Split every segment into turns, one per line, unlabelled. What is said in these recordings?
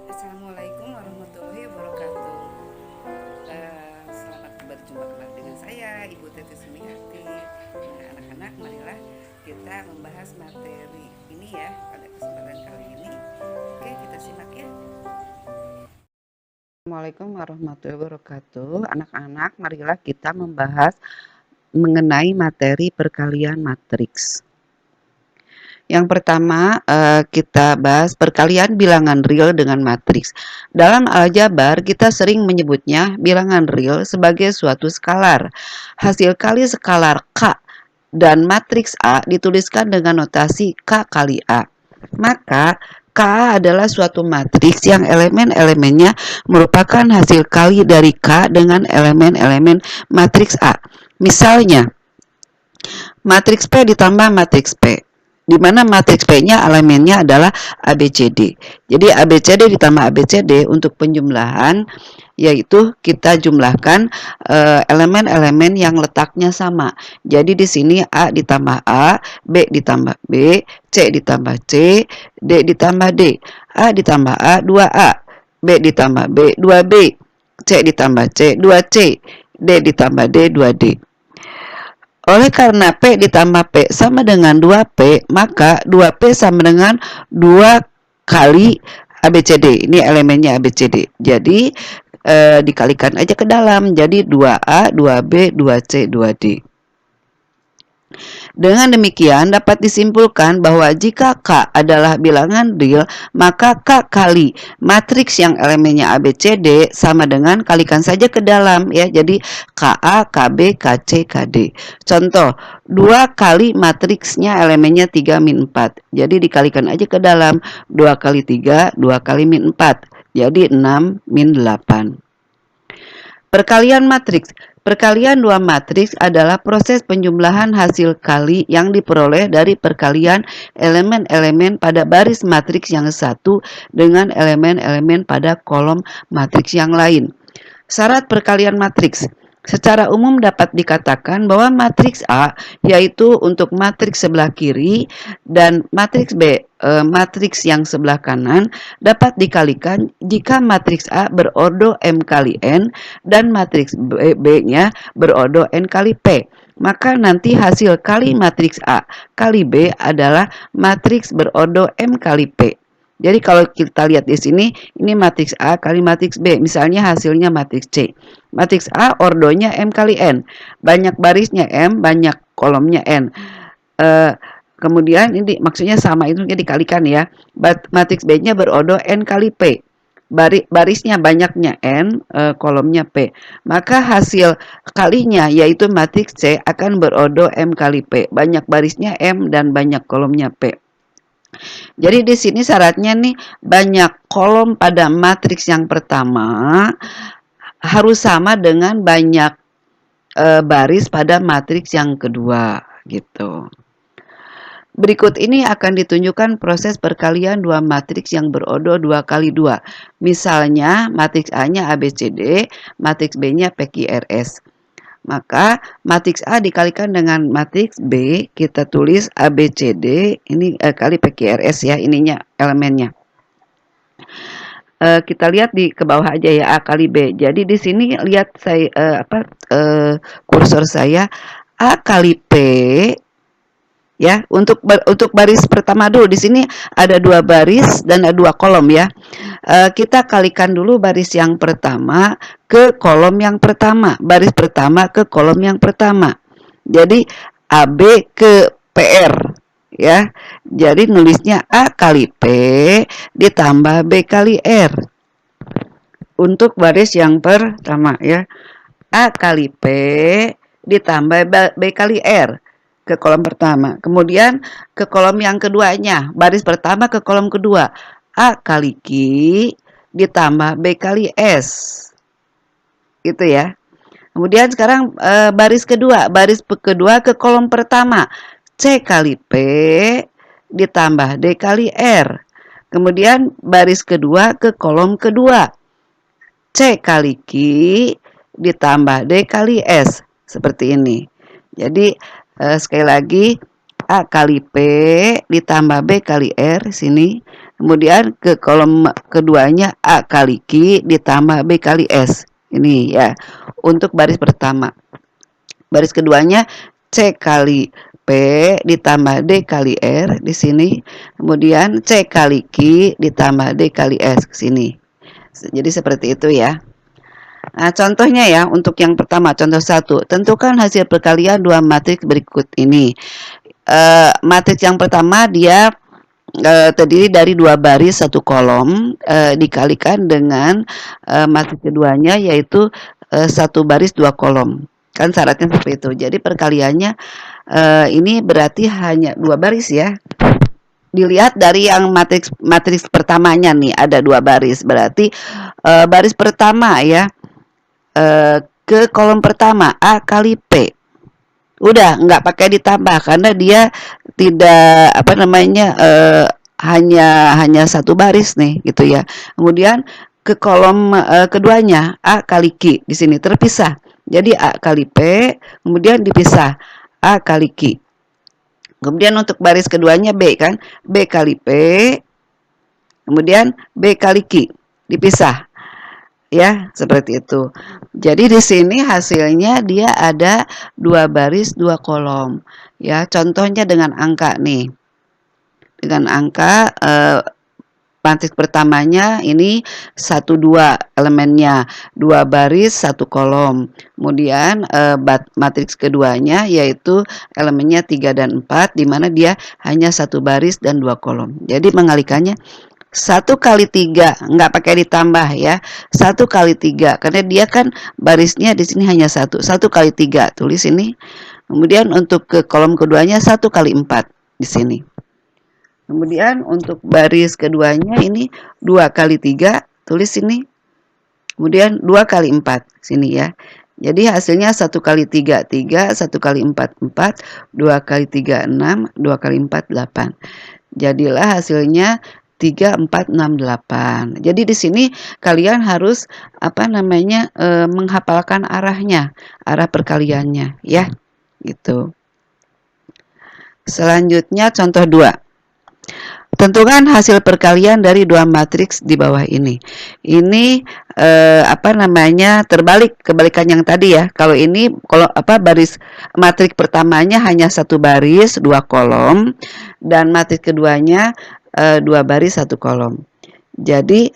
Assalamualaikum warahmatullahi wabarakatuh. Selamat berjumpa kembali dengan saya, Ibu Teti Sumiati. Nah, anak-anak, marilah kita membahas materi ini ya pada kesempatan kali ini. Oke, kita simak ya.
Assalamualaikum warahmatullahi wabarakatuh. Anak-anak, marilah kita membahas mengenai materi perkalian matriks. Yang pertama, kita bahas perkalian bilangan real dengan matriks. Dalam aljabar, kita sering menyebutnya bilangan real sebagai suatu skalar. Hasil kali skalar K dan matriks A dituliskan dengan notasi K kali A. Maka K adalah suatu matriks yang elemen-elemennya merupakan hasil kali dari K dengan elemen-elemen matriks A. Misalnya, matriks P ditambah matriks P, di mana matriks P-nya elemennya adalah ABCD. Jadi ABCD ditambah ABCD untuk penjumlahan, yaitu kita jumlahkan elemen-elemen yang letaknya sama. Jadi di sini A ditambah A, B ditambah B, C ditambah C, D ditambah D. A ditambah A 2A, B ditambah B 2B, C ditambah C 2C, D ditambah D 2D. Oleh karena P ditambah P sama dengan 2P, maka 2P sama dengan 2 kali ABCD. Ini elemennya ABCD. Jadi dikalikan aja ke dalam. Jadi 2A, 2B, 2C, 2D. Dengan demikian dapat disimpulkan bahwa jika K adalah bilangan real, maka K kali matriks yang elemennya ABCD sama dengan kalikan saja ke dalam ya. Jadi KA, KB, KC, KD. Contoh, 2 kali matriksnya elemennya 3 min 4. Jadi dikalikan aja ke dalam. 2 kali 3, 2 kali min 4. Jadi 6 min 8. Perkalian matriks. Perkalian dua matriks adalah proses penjumlahan hasil kali yang diperoleh dari perkalian elemen-elemen pada baris matriks yang satu dengan elemen-elemen pada kolom matriks yang lain. Syarat perkalian matriks. Secara umum dapat dikatakan bahwa matriks A yaitu untuk matriks sebelah kiri dan matriks B, matriks yang sebelah kanan dapat dikalikan jika matriks A berodo M kali N dan matriks B-nya berodo N kali P. Maka nanti hasil kali matriks A kali B adalah matriks berodo M kali P. Jadi kalau kita lihat di sini, ini matriks A kali matriks B. Misalnya hasilnya matriks C. Matriks A ordonya M kali N. Banyak barisnya M, banyak kolomnya N. Kemudian ini maksudnya sama itu dikalikan ya. Matriks B-nya berodo N kali P. Barisnya banyaknya N, kolomnya P. Maka hasil kalinya yaitu matriks C akan berodo M kali P. Banyak barisnya M dan banyak kolomnya P. Jadi di sini syaratnya nih banyak kolom pada matriks yang pertama harus sama dengan banyak baris pada matriks yang kedua gitu. Berikut ini akan ditunjukkan proses perkalian dua matriks yang berodo 2 kali 2. Misalnya matriks A-nya ABCD, matriks B-nya PQRS. Maka matriks A dikalikan dengan matriks B, kita tulis ABCD, ini kali PQRS ya, ininya elemennya. Kita lihat di ke bawah aja ya, A kali B. Jadi di sini lihat saya kursor saya A kali P ya. Untuk baris pertama dulu, di sini ada 2 baris dan ada 2 kolom ya. Kita kalikan dulu baris yang pertama ke kolom yang pertama, baris pertama ke kolom yang pertama. Jadi AB ke PR ya. Jadi nulisnya A kali P ditambah B kali R. Untuk baris yang pertama ya. A kali P ditambah B kali R ke kolom pertama. Kemudian ke kolom yang keduanya, baris pertama ke kolom kedua. A kali Q ditambah B kali S. Gitu ya. Kemudian sekarang baris kedua ke kolom pertama. C kali P ditambah D kali R. Kemudian baris kedua ke kolom kedua. C kali Q ditambah D kali S. Seperti ini. Jadi sekali lagi A kali P ditambah B kali R sini Kemudian ke kolom keduanya A kali Q ditambah B kali S. Ini ya untuk baris pertama. Baris keduanya C kali P ditambah D kali R di sini. Kemudian C kali Q ditambah D kali S ke sini. Jadi seperti itu ya. Nah, contohnya ya, untuk yang pertama, contoh 1, tentukan hasil perkalian dua matriks berikut ini. Matriks yang pertama dia terdiri dari dua baris satu kolom dikalikan dengan matriks keduanya yaitu satu baris dua kolom. Kan syaratnya seperti itu. Jadi perkaliannya ini berarti hanya dua baris ya. Dilihat dari yang matriks pertamanya nih ada dua baris, berarti baris pertama ya ke kolom pertama A kali P. Udah nggak pakai ditambah karena dia tidak hanya satu baris nih gitu ya. Kemudian ke kolom keduanya A kali Q di sini terpisah. Jadi A kali P kemudian dipisah A kali Q. Kemudian untuk baris keduanya B kan, B kali P kemudian B kali Q dipisah. Ya, seperti itu. Jadi di sini hasilnya dia ada dua baris dua kolom. Ya, contohnya dengan angka nih. Dengan angka matriks pertamanya ini 1 2 elemennya, dua baris satu kolom. Kemudian matriks keduanya yaitu elemennya 3 dan 4 di mana dia hanya satu baris dan dua kolom. Jadi mengalikannya 1 kali 3 nggak pakai ditambah ya, 1 kali 3 karena dia kan barisnya di sini hanya 1 kali 3 tulis ini. Kemudian untuk ke kolom keduanya 1 kali 4 di sini. Kemudian untuk baris keduanya ini 2 kali 3 tulis ini. Kemudian 2 kali 4 sini ya. Jadi hasilnya 1 kali 3 3, 1 kali 4 4, 2 kali 3 6, 2 kali 4 8. Jadilah hasilnya 3 4 6 8. Jadi di sini kalian harus menghafalkan arahnya, arah perkaliannya ya. Gitu. Selanjutnya contoh 2. Tentukan hasil perkalian dari dua matriks di bawah ini. Ini terbalik kebalikan yang tadi ya. Kalau ini baris matriks pertamanya hanya satu baris dua kolom dan matriks keduanya dua baris satu kolom. Jadi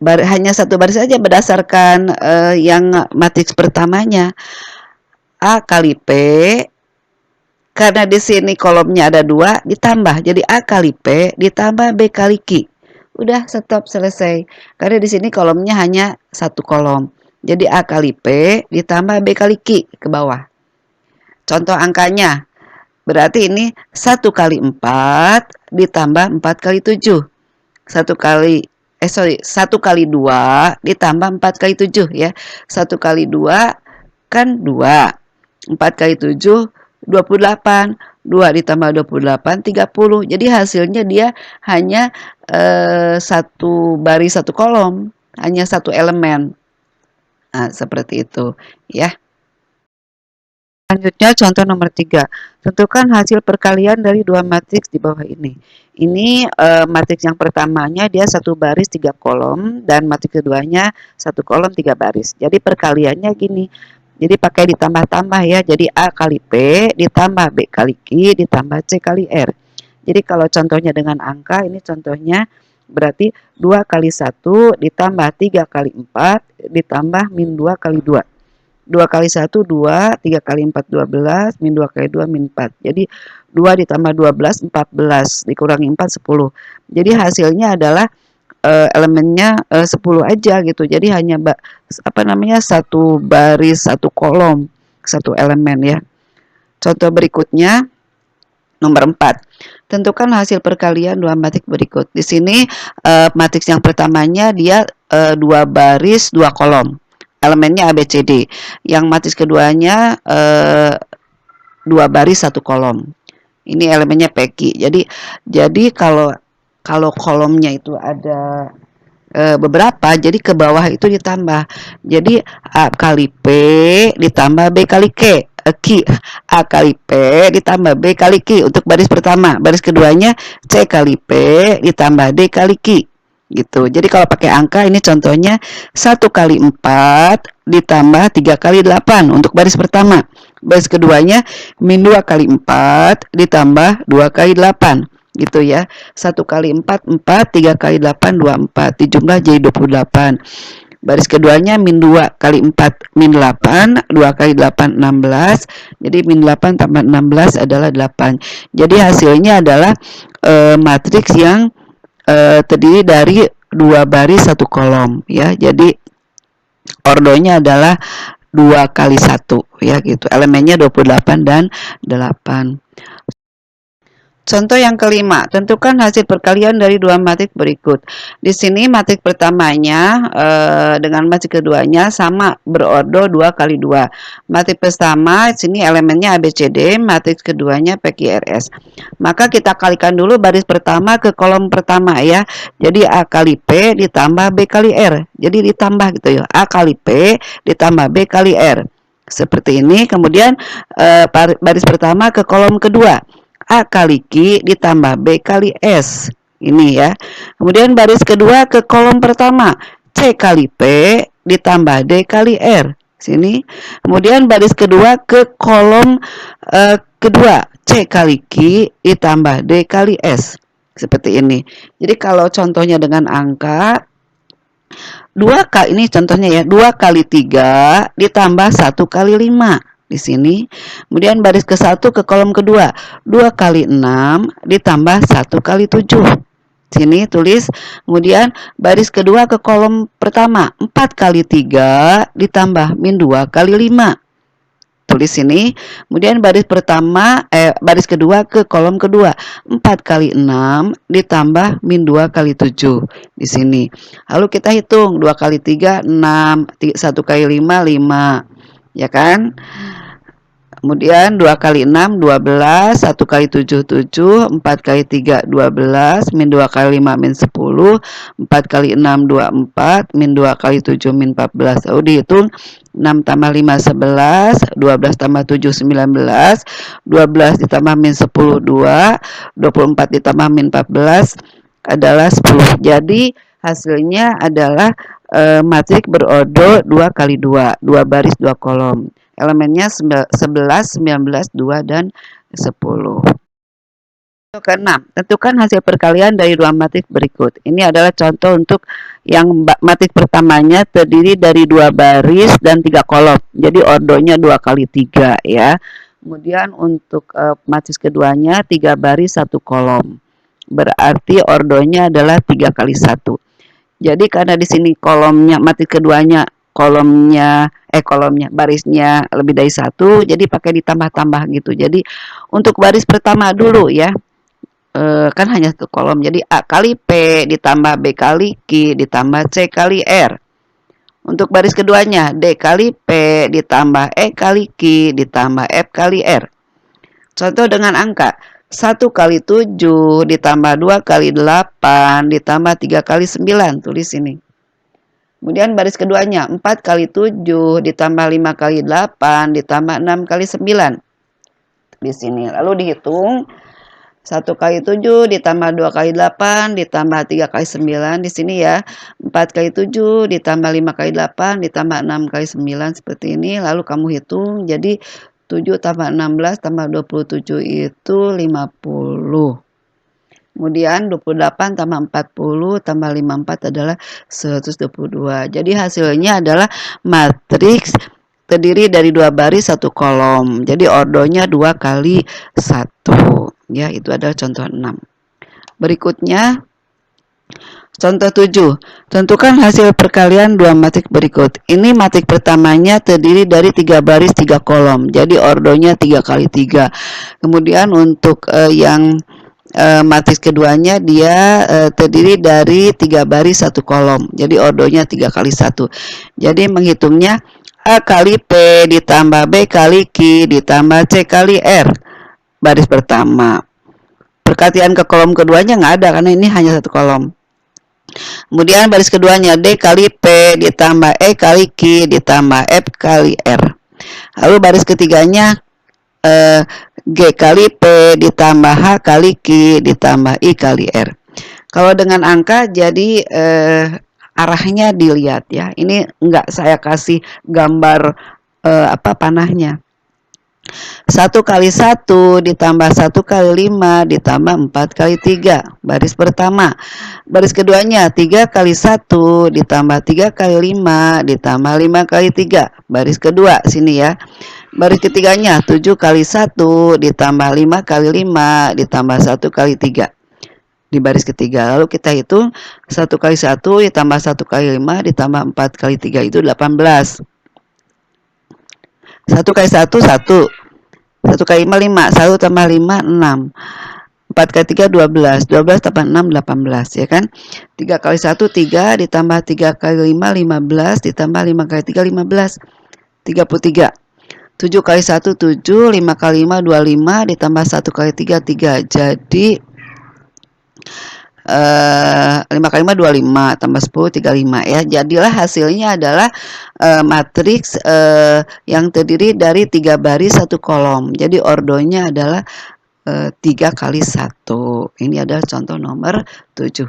hanya satu baris saja berdasarkan yang matriks pertamanya A kali P. Karena di sini kolomnya ada 2 ditambah jadi A kali P ditambah B kali Q. Udah stop selesai. Karena di sini kolomnya hanya satu kolom. Jadi A kali P ditambah B kali Q ke bawah. Contoh angkanya. Berarti ini 1 kali 4 ditambah 4 kali 7. 1 kali 2 ditambah 4 kali 7 ya. 1 kali 2 kan 2. 4 kali 7 28, 2 ditambah 28, 30. Jadi hasilnya dia hanya satu baris satu kolom, hanya satu elemen. Nah, seperti itu ya. Selanjutnya contoh nomor 3. Tentukan hasil perkalian dari dua matriks di bawah ini. Ini matriks yang pertamanya dia satu baris 3 kolom dan matriks keduanya satu kolom 3 baris. Jadi perkaliannya gini. Jadi pakai ditambah-tambah ya. Jadi A kali P ditambah B kali Q ditambah C kali R. Jadi kalau contohnya dengan angka, ini contohnya berarti 2 kali 1 ditambah 3 kali 4 ditambah min 2 kali 2. 2 kali 1 2, 3 kali 4 12, min 2 kali 2 min 4. Jadi 2 ditambah 12 14 dikurangi 4 10. Jadi hasilnya adalah elemennya 10 aja gitu. Jadi hanya satu baris satu kolom satu elemen ya. Contoh berikutnya nomor 4. Tentukan hasil perkalian dua matriks berikut. Di sini matriks yang pertamanya dia 2 baris 2 kolom. Elemennya ABCD. Yang matriks keduanya 2 baris 1 kolom. Ini elemennya PQ. Jadi kalau kolomnya itu ada beberapa, jadi ke bawah itu ditambah. Jadi A kali P ditambah B kali Q. Q, A kali P ditambah B kali Q untuk baris pertama. Baris keduanya C kali P ditambah D kali Q gitu. Jadi kalau pakai angka ini contohnya 1 kali 4 ditambah 3 kali 8 untuk baris pertama. Baris keduanya min 2 kali 4 ditambah 2 kali 8 gitu ya. 1 kali 4 4, 3 kali 8 24. Dijumlah jadi 28. Baris keduanya min 2 kali 4 min 8, 2 kali 8 16. Jadi min 8 tambah 16 adalah 8. Jadi hasilnya adalah matriks yang terdiri dari 2 baris 1 kolom ya. Jadi ordonya adalah 2 kali 1 ya gitu. Elemennya 28 dan 8. Contoh yang kelima, tentukan hasil perkalian dari dua matriks berikut. Di sini matriks pertamanya dengan matriks keduanya sama berordo 2 kali 2. Matriks pertama sini elemennya ABCD, matriks keduanya PQRS. Maka kita kalikan dulu baris pertama ke kolom pertama ya. Jadi A kali P ditambah B kali R. Jadi ditambah gitu ya. A kali P ditambah B kali R. Seperti ini. Kemudian baris pertama ke kolom kedua. A kali Q ditambah B kali S. Ini ya. Kemudian baris kedua ke kolom pertama. C kali P ditambah D kali R. Sini. Kemudian baris kedua ke kolom kedua. C kali Q ditambah D kali S. Seperti ini. Jadi kalau contohnya dengan angka 2K ini contohnya ya. 2 kali 3 ditambah 1 kali 5. Di sini. Kemudian baris ke-1 ke kolom kedua. 2 kali 6 ditambah 1 kali 7. Sini tulis. Kemudian baris kedua ke kolom pertama. 4 kali 3 ditambah min 2 kali 5. Tulis sini. Kemudian baris baris kedua ke kolom kedua. 4 kali 6 ditambah min 2 kali 7. Di sini. Lalu kita hitung. 2 kali 3 6, 1 kali 5 5. Ya kan? Kemudian 2 kali 6 12, 1 kali 7 7, 4 kali 3 12, min 2 kali 5 min 10, 4 kali 6 24, min 2 kali 7 min 14. Lalu dihitung 6 tambah 5 11, 12 tambah 7 19, 12 ditambah min 10 2, 24 ditambah min 14 adalah 10. Jadi hasilnya adalah matriks berordo 2 kali 2, 2 baris 2 kolom. Elemennya 11, 19, 2, dan 10. Ke-6, tentukan hasil perkalian dari dua matriks berikut. Ini adalah contoh untuk yang matriks pertamanya terdiri dari 2 baris dan 3 kolom. Jadi ordonya 2 kali 3 ya. Kemudian untuk matriks keduanya 3 baris 1 kolom. Berarti ordonya adalah 3 kali 1. Jadi karena di sini kolomnya matriks keduanya barisnya lebih dari 1, jadi pakai ditambah-tambah gitu. Jadi untuk baris pertama dulu ya, kan hanya 1 kolom. Jadi A kali P ditambah B kali Q ditambah C kali R. Untuk baris keduanya D kali P ditambah E kali Q ditambah F kali R. Contoh dengan angka 1 kali 7 ditambah 2 kali 8 ditambah 3 kali 9. Tulis ini. Kemudian baris keduanya 4 kali 7 ditambah 5 kali 8 ditambah 6 kali 9. Di sini. Lalu dihitung 1 kali 7 ditambah 2 kali 8 ditambah 3 kali 9. Di sini ya. 4 kali 7 ditambah 5 kali 8 ditambah 6 kali 9. Seperti ini. Lalu kamu hitung. Jadi 7 tambah 16 tambah 27 itu 50. Kemudian 28 tambah 40 tambah 54 adalah 122. Jadi hasilnya adalah matriks terdiri dari 2 baris 1 kolom. Jadi ordonya 2 kali 1. Ya, itu adalah contoh 6. Berikutnya contoh 7. Tentukan hasil perkalian 2 matriks berikut. Ini matriks pertamanya terdiri dari 3 baris 3 kolom. Jadi ordonya 3 kali 3. Kemudian untuk yang matriks keduanya dia terdiri dari 3 baris 1 kolom. Jadi ordonya 3 kali 1. Jadi menghitungnya A kali P ditambah B kali Q ditambah C kali R. Baris pertama. Perkalian ke kolom keduanya nggak ada karena ini hanya 1 kolom. Kemudian baris keduanya D kali P ditambah E kali Q ditambah F kali R. Lalu baris ketiganya G kali P ditambah H kali Q ditambah I kali R. Kalau dengan angka jadi arahnya dilihat ya. Ini enggak saya kasih gambar panahnya. 1 kali 1 ditambah 1 kali 5 ditambah 4 kali 3. Baris pertama. Baris keduanya 3 kali 1 ditambah 3 kali 5 ditambah 5 kali 3. Baris kedua sini ya. Baris ketiganya 7 kali 1 ditambah 5 kali 5 ditambah 1 kali 3. Di baris ketiga. Lalu kita hitung 1 kali 1 ditambah 1 kali 5 ditambah 4 kali 3 itu 18. 1 kali 1 1. 1 kali 5 5. 1 tambah 5 6. 4 kali 3 12. 12 tambah 6 18 ya kan. 3 kali 1 3 ditambah 3 kali 5 15 ditambah 5 kali 3 15. 33. 7 kali 1 7, 5 kali 5 25 ditambah 1 kali 3 3. Jadi 5 kali 5 25 tambah 10 35 ya. Jadilah hasilnya adalah matriks yang terdiri dari 3 baris 1 kolom. Jadi ordonya adalah 3 kali 1. Ini adalah contoh nomor 7.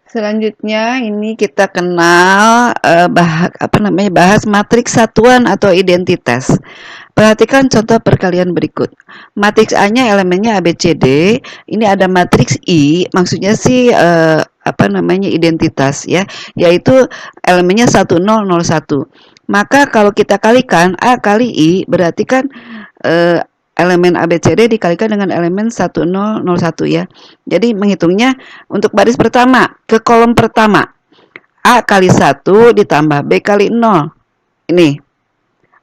Selanjutnya ini kita kenal bahas matriks satuan atau identitas. Perhatikan contoh perkalian berikut. Matriks A-nya elemennya A, B, C, D. Ini ada matriks I, maksudnya sih identitas ya, yaitu elemennya 1 0 0 1. Maka kalau kita kalikan A kali I, berarti kan elemen A, B, C, D dikalikan dengan elemen 1 0 0 1 ya. Jadi menghitungnya untuk baris pertama ke kolom pertama. A kali 1 ditambah B kali 0. Ini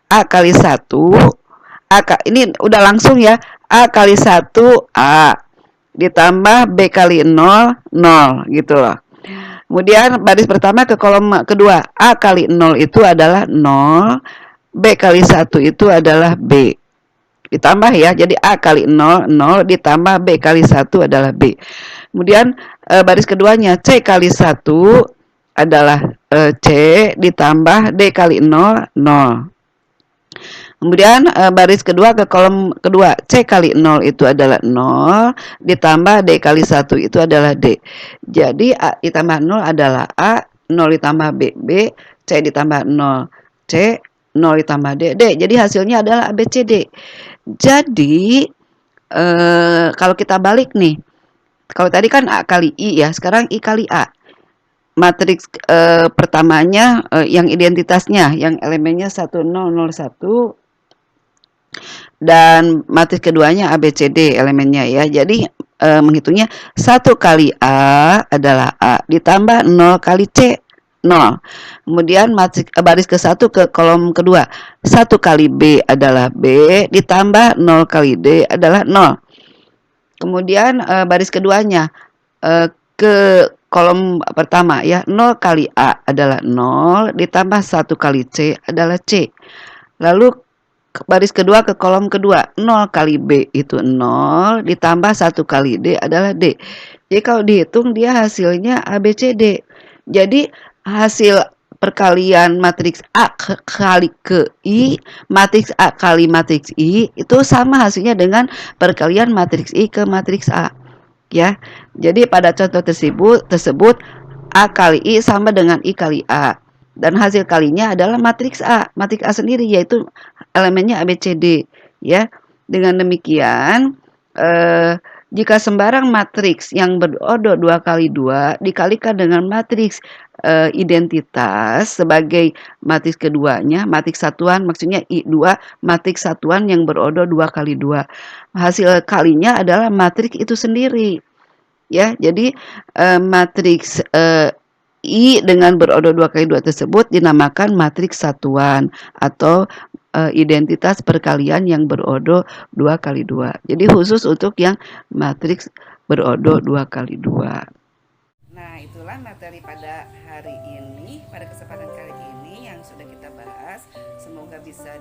A kali 1 ini udah langsung ya. A kali 1 A ditambah B kali 0 0 gitu loh. Kemudian baris pertama ke kolom kedua. A kali 0 itu adalah 0, B kali 1 itu adalah B. Ditambah ya, jadi A kali 0 0 ditambah B kali 1 adalah B. Kemudian baris keduanya C kali 1 adalah C ditambah D kali 0 0. Kemudian baris kedua ke kolom kedua, C kali 0 itu adalah 0 ditambah D kali 1 itu adalah D. Jadi A ditambah 0 adalah A, 0 ditambah B B, C ditambah 0 C, 0 ditambah D D. Jadi hasilnya adalah A B C D. Jadi kalau kita balik nih, kalau tadi kan A kali I ya, sekarang I kali A. Matriks pertamanya yang identitasnya, yang elemennya 1 0 0 1, dan matriks keduanya A B C D elemennya ya. Jadi menghitungnya 1 kali A adalah A ditambah 0 kali C 0. Kemudian matriks baris ke-1 ke kolom kedua. 1 kali B adalah B ditambah 0 kali D adalah 0. Kemudian baris keduanya ke kolom pertama ya. 0 kali A adalah 0 ditambah 1 kali C adalah C. Lalu baris kedua ke kolom kedua, 0 kali B itu 0 ditambah 1 kali D adalah D. Jadi kalau dihitung dia hasilnya A B C D. Jadi hasil perkalian matriks A kali ke I, matriks A kali matriks I itu sama hasilnya dengan perkalian matriks I ke matriks A. Ya. Jadi pada contoh tersebut A kali I sama dengan I kali A. Dan hasil kalinya adalah matriks A sendiri, yaitu elemennya A B C D ya. Dengan demikian jika sembarang matriks yang berodo 2 kali 2 dikalikan dengan matriks identitas sebagai matriks keduanya, matriks satuan maksudnya I2, matriks satuan yang berodo 2 kali 2. Hasil kalinya adalah matriks itu sendiri. Ya, jadi matriks I dengan berodo 2 kali 2 tersebut dinamakan matriks satuan atau identitas perkalian yang berodo 2 kali 2. Jadi khusus untuk yang matriks berodo 2 kali 2.
Nah, itulah materi pada hari ini, pada kesempatan kali ini yang sudah kita bahas. Semoga bisa